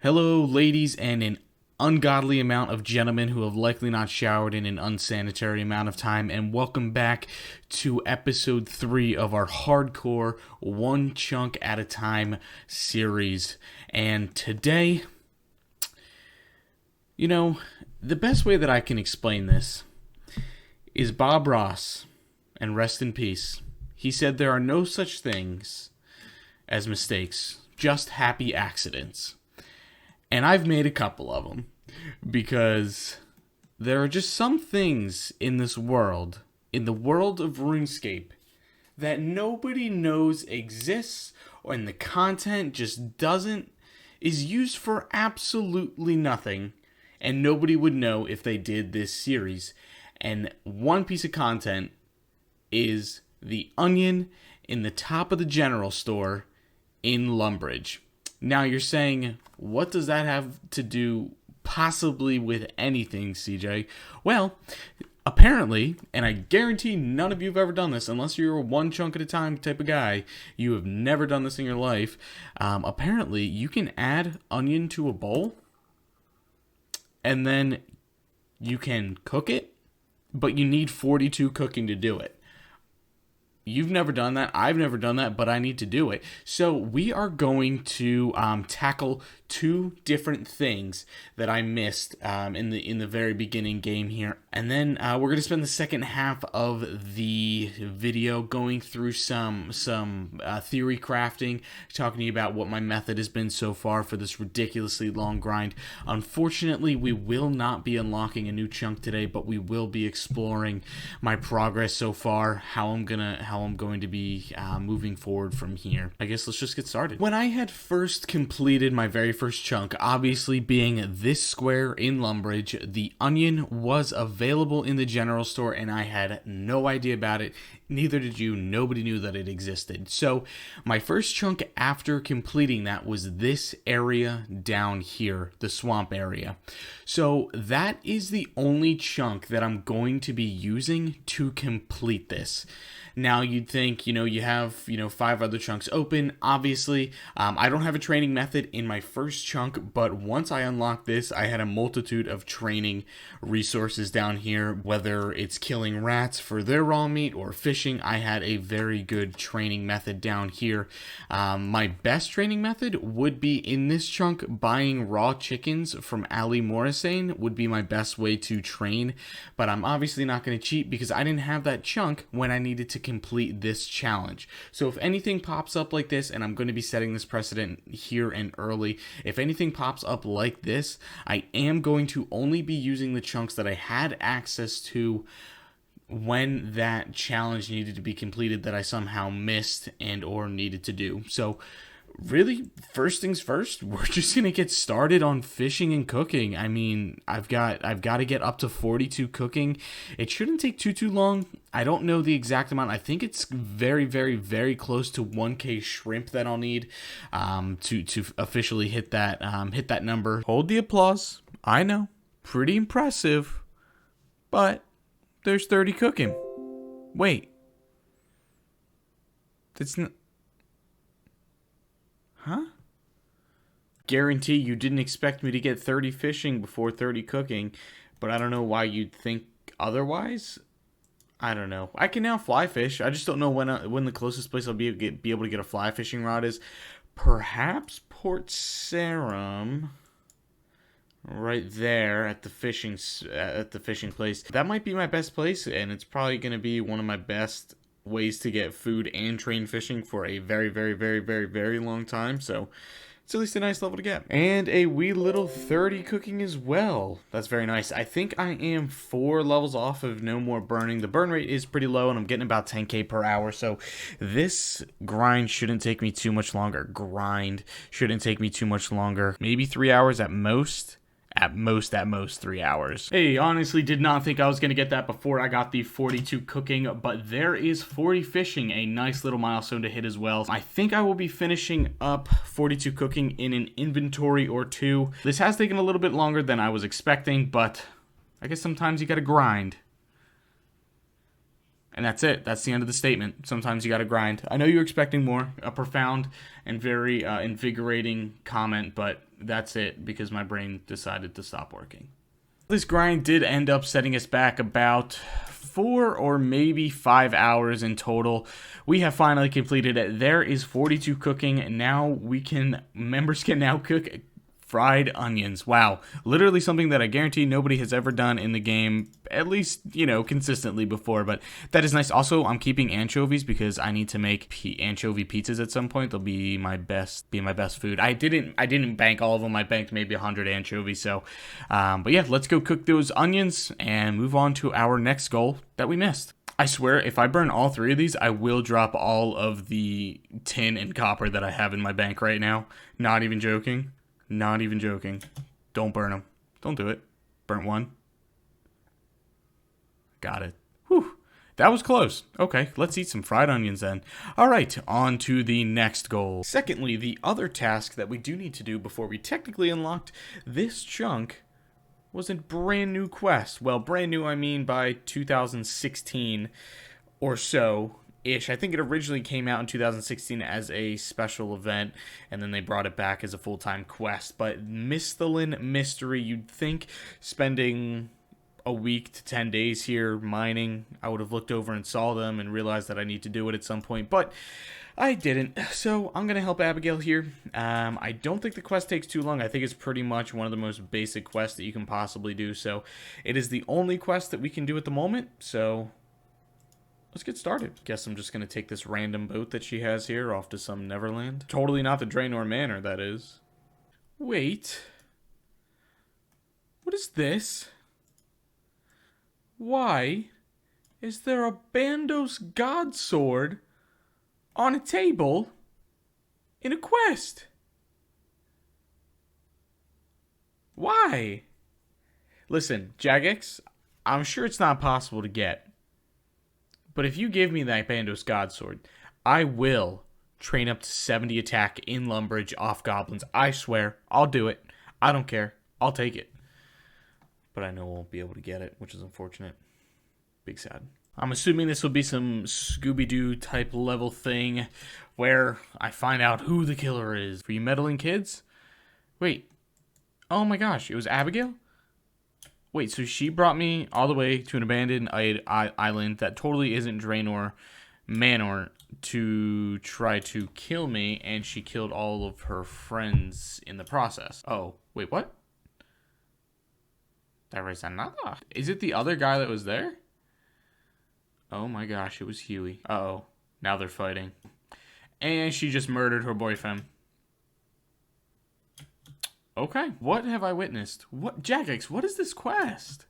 Hello, ladies, and an ungodly amount of gentlemen who have likely not showered in an unsanitary amount of time, and welcome back to episode 3 of our hardcore one chunk at a time series. And today, the best way that I can explain this is Bob Ross, and rest in peace. He said there are no such things as mistakes, just happy accidents. And I've made a couple of them because there are just some things in this world, in the world of RuneScape, that nobody knows exists, and the content just is used for absolutely nothing, and nobody would know if they did this series. And one piece of content is the onion in the top of the general store in Lumbridge. Now you're saying, what does that have to do possibly with anything, CJ? Well, apparently, and I guarantee none of you have ever done this, unless you're a one chunk at a time type of guy, you have never done this in your life. Apparently, you can add onion to a bowl, and then you can cook it, but you need 42 cooking to do it. You've never done that. I've never done that, but I need to do it. So we are going to tackle two different things that I missed in the very beginning game here, and then we're going to spend the second half of the video going through some theory crafting, talking to you about what my method has been so far for this ridiculously long grind. Unfortunately, we will not be unlocking a new chunk today, but we will be exploring my progress so far, how I'm going to be moving forward from here. I guess let's just get started. When I had first completed my very first chunk, obviously being this square in Lumbridge, the onion was available in the general store, and I had no idea about it. Neither did you. Nobody knew that it existed. So my first chunk after completing that was this area down here, the swamp area. So that is the only chunk that I'm going to be using to complete this. Now you'd think, you have, 5 other chunks open. Obviously, I don't have a training method in my first chunk, but once I unlocked this, I had a multitude of training resources down here, whether it's killing rats for their raw meat or fishing. I had a very good training method down here. My best training method would be in this chunk. Buying raw chickens from Ali Morrisane would be my best way to train, but I'm obviously not going to cheat because I didn't have that chunk when I needed to complete this challenge. So if anything pops up like this, and I'm going to be setting this precedent here and early, if anything pops up like this, I am going to only be using the chunks that I had access to when that challenge needed to be completed that I somehow missed and or needed to do. So really, first things first, we're just going to get started on fishing and cooking. I mean, I've got to get up to 42 cooking. It shouldn't take too long. I don't know the exact amount. I think it's very, very, very close to 1K shrimp that I'll need to officially hit that number. Hold the applause. I know. Pretty impressive. But there's 30 cooking. Wait. That's not... Huh? Guarantee you didn't expect me to get 30 fishing before 30 cooking, but I don't know why you'd think otherwise. I don't know. I can now fly fish. I just don't know when the closest place I'll be able to get a fly fishing rod is. Perhaps Port Sarum, right there at the fishing place. That might be my best place, and it's probably going to be one of my best ways to get food and train fishing for a very, very, very, very, very long time. So it's at least a nice level to get. And a wee little 30 cooking as well. That's very nice. I think I am 4 levels off of no more burning. The burn rate is pretty low, and I'm getting about 10k per hour. So this grind shouldn't take me too much longer. Maybe 3 hours at most. At most 3 hours. Hey, honestly did not think I was going to get that before I got the 42 cooking, but there is 40 fishing, a nice little milestone to hit as well. I think I will be finishing up 42 cooking in an inventory or two. This has taken a little bit longer than I was expecting, but I guess sometimes you gotta grind. And that's it. That's the end of the statement. Sometimes you gotta grind. I know you're expecting more, a profound and very invigorating comment, but that's it because my brain decided to stop working. This grind did end up setting us back about 4 or maybe 5 hours in total. We have finally completed it. There is 42 cooking. Now members can now cook fried onions. Wow. Literally something that I guarantee nobody has ever done in the game, at least, consistently before, but that is nice. Also, I'm keeping anchovies because I need to make anchovy pizzas at some point. They'll be my best food. I didn't bank all of them. I banked maybe 100 anchovies. So, but yeah, let's go cook those onions and move on to our next goal that we missed. I swear, if I burn all 3 of these, I will drop all of the tin and copper that I have in my bank right now. Not even joking. Not even joking. Don't burn them. Don't do it. Burnt 1. Got it. Whew. That was close. Okay, let's eat some fried onions then. Alright, on to the next goal. Secondly, the other task that we do need to do before we technically unlocked this chunk was a brand new quest. Well, brand new I mean by 2016 or so. I think it originally came out in 2016 as a special event, and then they brought it back as a full-time quest. But Misthalin Mystery, you'd think spending a week to 10 days here mining, I would have looked over and saw them and realized that I need to do it at some point, but I didn't. So I'm going to help Abigail here. I don't think the quest takes too long. I think it's pretty much one of the most basic quests that you can possibly do. So it is the only quest that we can do at the moment, so let's get started. Guess I'm just going to take this random boat that she has here off to some Neverland. Totally not the Draenor Manor, that is. Wait. What is this? Why is there a Bandos God Sword on a table in a quest? Why? Listen, Jagex, I'm sure it's not possible to get. But if you give me that Bandos God Sword, I will train up to 70 attack in Lumbridge off goblins. I swear. I'll do it. I don't care. I'll take it. But I know I won't be able to get it, which is unfortunate. Big sad. I'm assuming this will be some Scooby-Doo type level thing where I find out who the killer is. For you meddling kids? Wait. Oh my gosh, it was Abigail? Wait, so she brought me all the way to an abandoned island that totally isn't Draenor Manor to try to kill me, and she killed all of her friends in the process. Oh, wait, what? There is another. Is it the other guy that was there? Oh my gosh, it was Huey. Uh-oh, now they're fighting. And she just murdered her boyfriend. Okay, what have I witnessed? What, Jagex, what is this quest?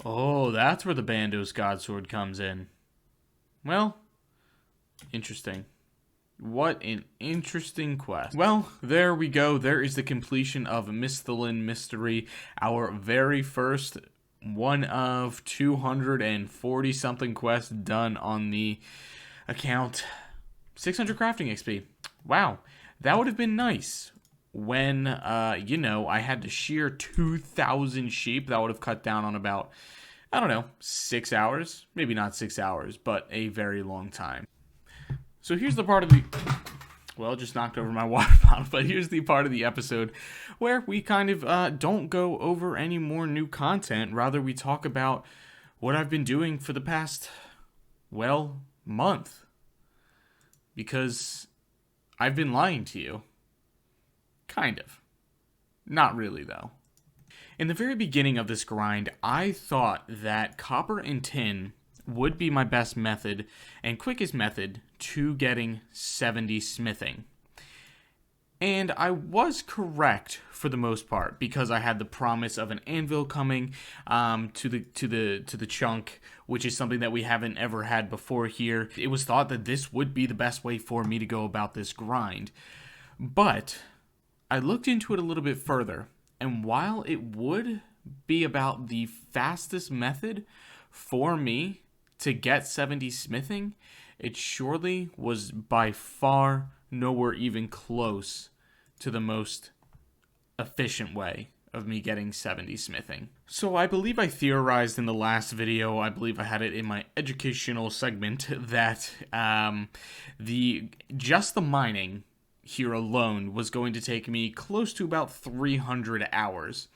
Oh, that's where the Bandos God Sword comes in. Well, interesting. What an interesting quest. Well, there we go. There is the completion of Misthalin Mystery, our very first one of 240-something quests done on the account. 600 crafting XP. Wow, that would have been nice. When, I had to shear 2,000 sheep, that would have cut down on about, 6 hours. Maybe not 6 hours, but a very long time. So here's the part of the... Well, just knocked over my water bottle, but here's the part of the episode where we kind of don't go over any more new content. Rather, we talk about what I've been doing for the past, month. Because I've been lying to you. Kind of. Not really, though. In the very beginning of this grind, I thought that copper and tin would be my best method and quickest method to getting 70 smithing. And I was correct for the most part because I had the promise of an anvil coming to the chunk, which is something that we haven't ever had before here. It was thought that this would be the best way for me to go about this grind. But I looked into it a little bit further, and while it would be about the fastest method for me to get 70 smithing, it surely was by far nowhere even close to the most efficient way of me getting 70 smithing. So I believe I theorized in the last video, I believe I had it in my educational segment, that just the mining here alone was going to take me close to about 300 hours.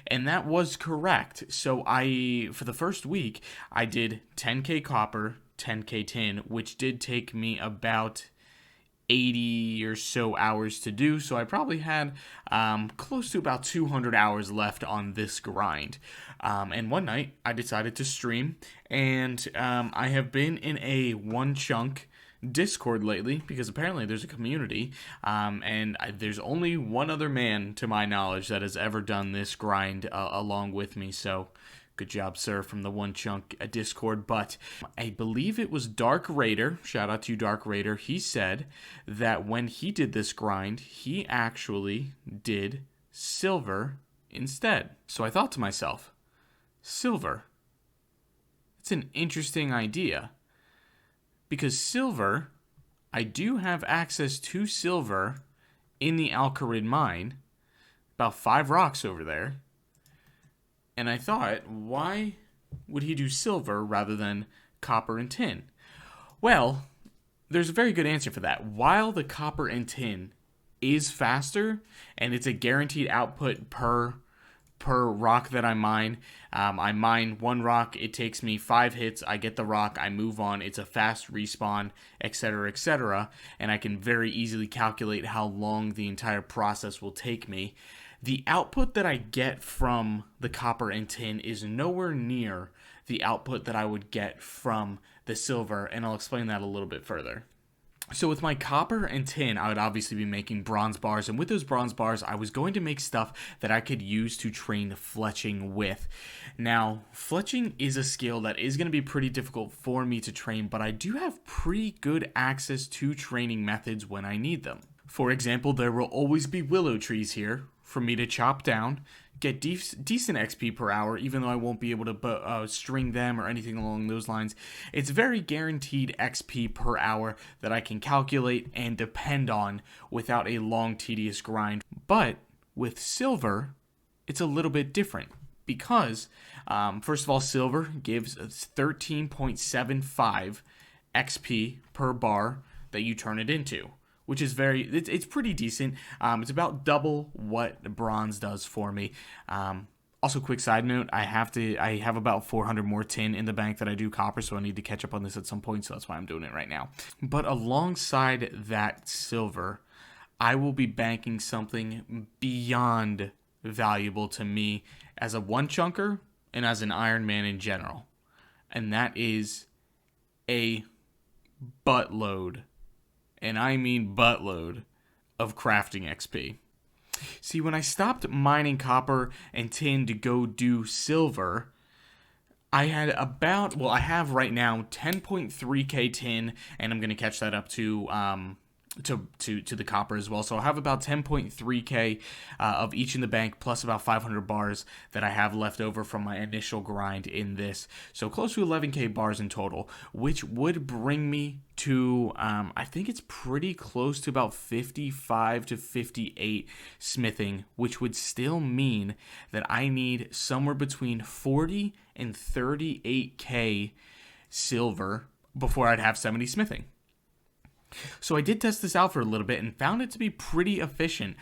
And that was correct. So for the first week, I did 10k copper, 10k tin, which did take me about 80 or so hours to do, so I probably had close to about 200 hours left on this grind. And one night, I decided to stream, and I have been in a one chunk Discord lately, because apparently there's a community, and there's only one other man, to my knowledge, that has ever done this grind along with me, so good job, sir, from the One Chunk Discord. But I believe it was Dark Raider, shout out to you, Dark Raider, he said that when he did this grind, he actually did silver instead. So I thought to myself, silver, it's an interesting idea. Because silver, I do have access to silver in the Alcarid mine, about 5 rocks over there. And I thought, why would he do silver rather than copper and tin? Well, there's a very good answer for that. While the copper and tin is faster, and it's a guaranteed output per rock that I mine. I mine 1 rock, it takes me 5 hits, I get the rock, I move on, it's a fast respawn, etc., and I can very easily calculate how long the entire process will take me. The output that I get from the copper and tin is nowhere near the output that I would get from the silver, and I'll explain that a little bit further. So with my copper and tin, I would obviously be making bronze bars, and with those bronze bars, I was going to make stuff that I could use to train fletching with. Now, fletching is a skill that is going to be pretty difficult for me to train, but I do have pretty good access to training methods when I need them. For example, there will always be willow trees here for me to chop down, get decent XP per hour, even though I won't be able to string them or anything along those lines. It's very guaranteed XP per hour that I can calculate and depend on without a long, tedious grind. But with silver, it's a little bit different because, first of all, silver gives 13.75 XP per bar that you turn it into, which is it's pretty decent. It's about double what bronze does for me. Also, quick side note, I have about 400 more tin in the bank that I do copper, so I need to catch up on this at some point, so that's why I'm doing it right now. But alongside that silver, I will be banking something beyond valuable to me as a one-chunker and as an Iron Man in general. And that is a buttload, and I mean buttload, of crafting XP. See, when I stopped mining copper and tin to go do silver, I have right now 10.3k tin, and I'm going to catch that up to the copper as well. So I'll have about 10.3k of each in the bank, plus about 500 bars that I have left over from my initial grind in this. So close to 11k bars in total, which would bring me to, I think it's pretty close to about 55 to 58 smithing, which would still mean that I need somewhere between 40 and 38k silver before I'd have 70 smithing. So I did test this out for a little bit and found it to be pretty efficient.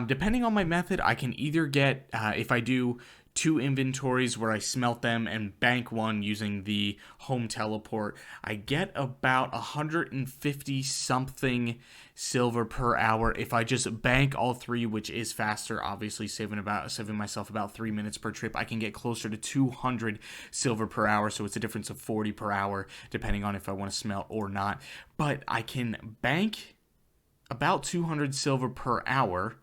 Depending on my method, I can either get, if I do 2 inventories where I smelt them and bank one using the home teleport, I get about 150 something silver per hour. If I just bank all 3, which is faster, obviously saving myself about 3 minutes per trip, I can get closer to 200 silver per hour. So it's a difference of 40 per hour, depending on if I want to smelt or not. But I can bank about 200 silver per hour,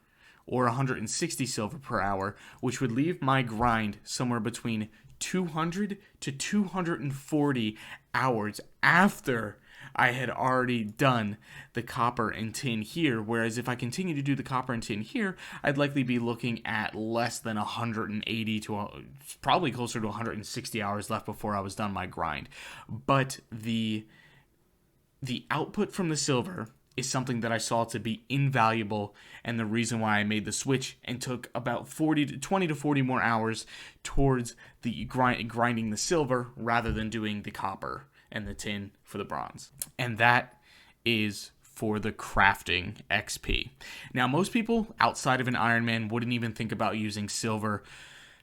or 160 silver per hour, which would leave my grind somewhere between 200 to 240 hours after I had already done the copper and tin here. Whereas if I continue to do the copper and tin here, I'd likely be looking at less than 180 to probably closer to 160 hours left before I was done my grind. But the output from the silver is something that I saw to be invaluable, and the reason why I made the switch and took about 20 to 40 more hours towards the grinding the silver rather than doing the copper and the tin for the bronze. And that is for the crafting XP. Now, most people outside of an Ironman wouldn't even think about using silver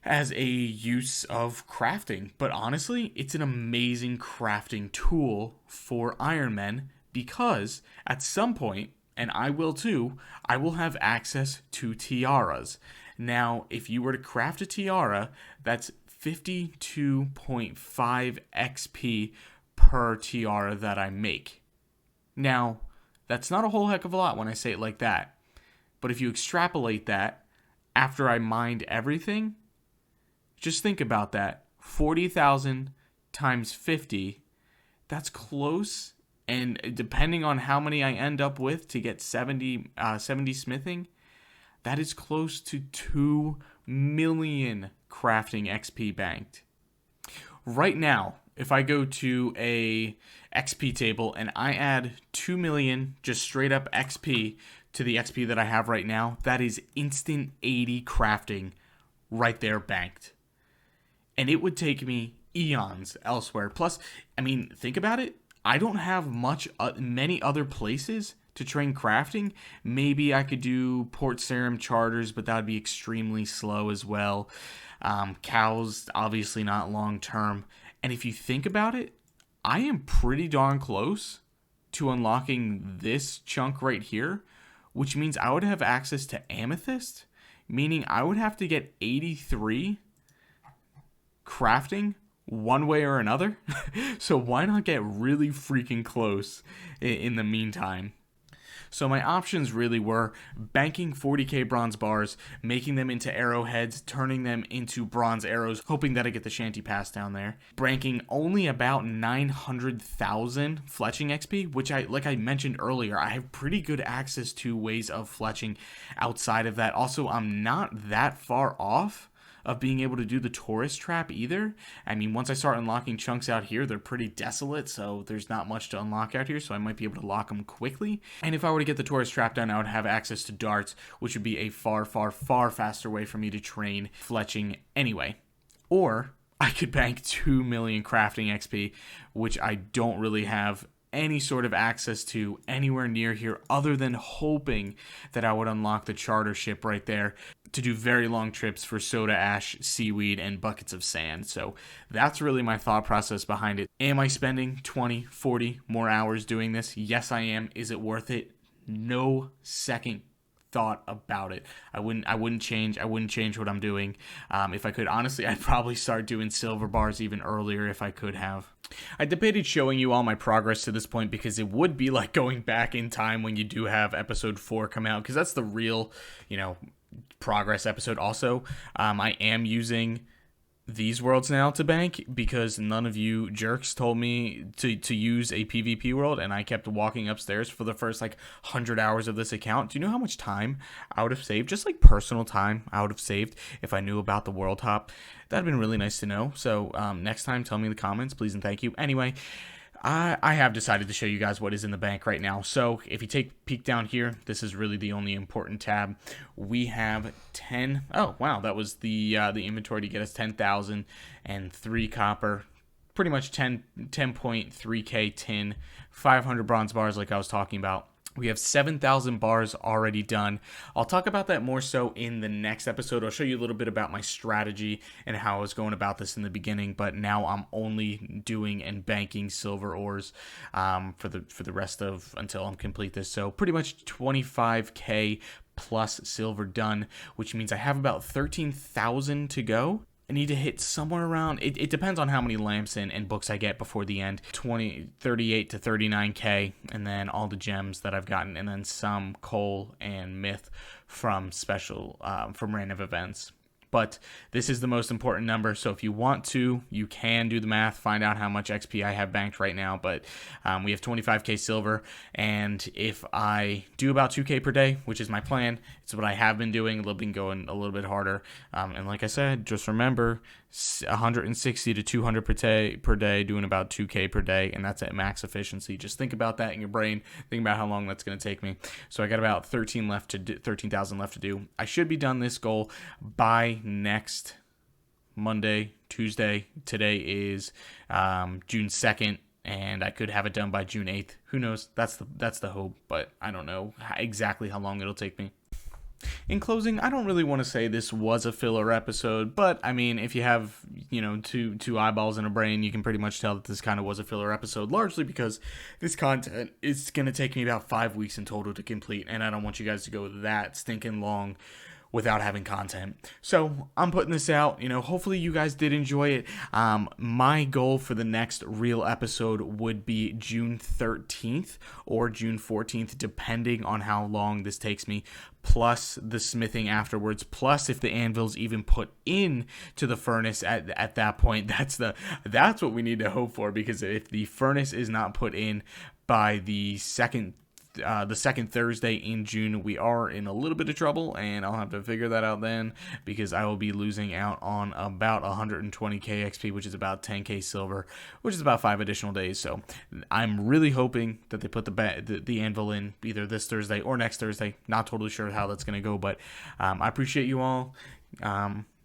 as a use of crafting, but honestly, it's an amazing crafting tool for Ironmen, because at some point, and I will too, I will have access to tiaras. Now, if you were to craft a tiara, that's 52.5 XP per tiara that I make. Now, that's not a whole heck of a lot when I say it like that. But if you extrapolate that, after I mined everything, just think about that. 40,000 times 50, that's close. And depending on how many I end up with to get 70 smithing, that is close to 2 million crafting XP banked. Right now, if I go to a XP table and I add 2 million just straight up XP to the XP that I have right now, that is instant 80 crafting right there banked. And it would take me eons elsewhere. Plus, I mean, think about it. I don't have many other places to train crafting. Maybe I could do Port Sarim charters, but that would be extremely slow as well. Cows, obviously not long term. And if you think about it, I am pretty darn close to unlocking this chunk right here, which means I would have access to Amethyst, meaning I would have to get 83 crafting one way or another. So why not get really freaking close in the meantime? So my options really were banking 40k bronze bars, making them into arrowheads, turning them into bronze arrows, hoping that I get the shanty pass down there. Banking only about 900,000 fletching XP, which like I mentioned earlier, I have pretty good access to ways of fletching outside of that. Also, I'm not that far off of being able to do the tourist trap either. I mean, once I start unlocking chunks out here, they're pretty desolate, so there's not much to unlock out here, so I might be able to lock them quickly. And if I were to get the tourist trap done, I would have access to darts, which would be a far, far, far faster way for me to train fletching anyway. Or I could bank 2 million crafting XP, which I don't really have any sort of access to anywhere near here, other than hoping that I would unlock the charter ship right there to do very long trips for soda ash, seaweed, and buckets of sand. So that's really my thought process behind it. Am I spending 20, 40 more hours doing this? Yes, I am. Is it worth it? No second thought about it. I wouldn't change what I'm doing. If I could, honestly, I'd probably start doing silver bars even earlier if I could have. I debated showing you all my progress to this point because it would be like going back in time when you do have episode 4 come out, because that's the real, progress episode. Also, I am using these worlds now to bank because none of you jerks told me to use a PvP world, and I kept walking upstairs for the first 100 hours of this account. Do you know how much time I would have saved? Just personal time I would have saved if I knew about the world hop. That'd been really nice to know. So next time, tell me in the comments, please and thank you. Anyway, I have decided to show you guys what is in the bank right now. So if you take a peek down here, this is really the only important tab. We have 10. Oh, wow. That was the inventory to get us 10,000 and 3 copper. Pretty much 10.3k tin, 500 bronze bars like I was talking about. We have 7,000 bars already done. I'll talk about that more so in the next episode. I'll show you a little bit about my strategy and how I was going about this in the beginning, but now I'm only doing and banking silver ores for the rest of until I'm complete this. So pretty much 25k plus silver done, which means I have about 13,000 to go. I need to hit somewhere around, it depends on how many lamps and books I get before the end, 38 to 39k, and then all the gems that I've gotten, and then some coal and myth from from random events. But this is the most important number, so if you want to, you can do the math, find out how much XP I have banked right now. But we have 25k silver, and if I do about 2k per day, which is my plan, it's what I have been doing. I've been going a little bit harder, and like I said, just remember 160 to 200 per day, doing about 2k per day, and that's at max efficiency. Just think about that in your brain. Think about how long that's going to take me. So I got about 13,000 left to do. I should be done this goal by next Monday, Tuesday. Today is June 2nd, and I could have it done by June 8th. Who knows? That's the hope, but I don't know exactly how long it'll take me. In closing, I don't really want to say this was a filler episode, but I mean, if you have, two eyeballs and a brain, you can pretty much tell that this kind of was a filler episode, largely because this content is going to take me about 5 weeks in total to complete, and I don't want you guys to go that stinking long without having content. So I'm putting this out. Hopefully you guys did enjoy it. My goal for the next real episode would be June 13th or June 14th, depending on how long this takes me, plus the smithing afterwards, plus if the anvil's even put in to the furnace at that point. That's what we need to hope for, because if the furnace is not put in by the second Thursday in June, we are in a little bit of trouble, and I'll have to figure that out then, because I will be losing out on about 120k XP, which is about 10k silver, which is about 5 additional days. So I'm really hoping that they put the anvil in either this Thursday or next Thursday. Not totally sure how that's going to go, but I appreciate you all.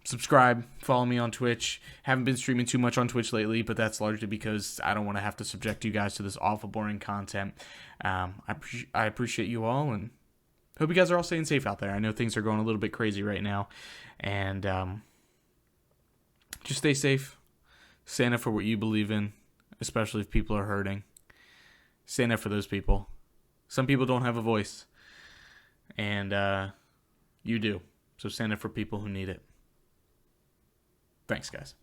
Subscribe, follow me on Twitch. Haven't been streaming too much on Twitch lately, but that's largely because I don't want to have to subject you guys to this awful boring content. I appreciate you all, and hope you guys are all staying safe out there. I know things are going a little bit crazy right now, and just stay safe. Stand up for what you believe in, especially if people are hurting. Stand up for those people. Some people don't have a voice, and you do. So stand up for people who need it. Thanks, guys.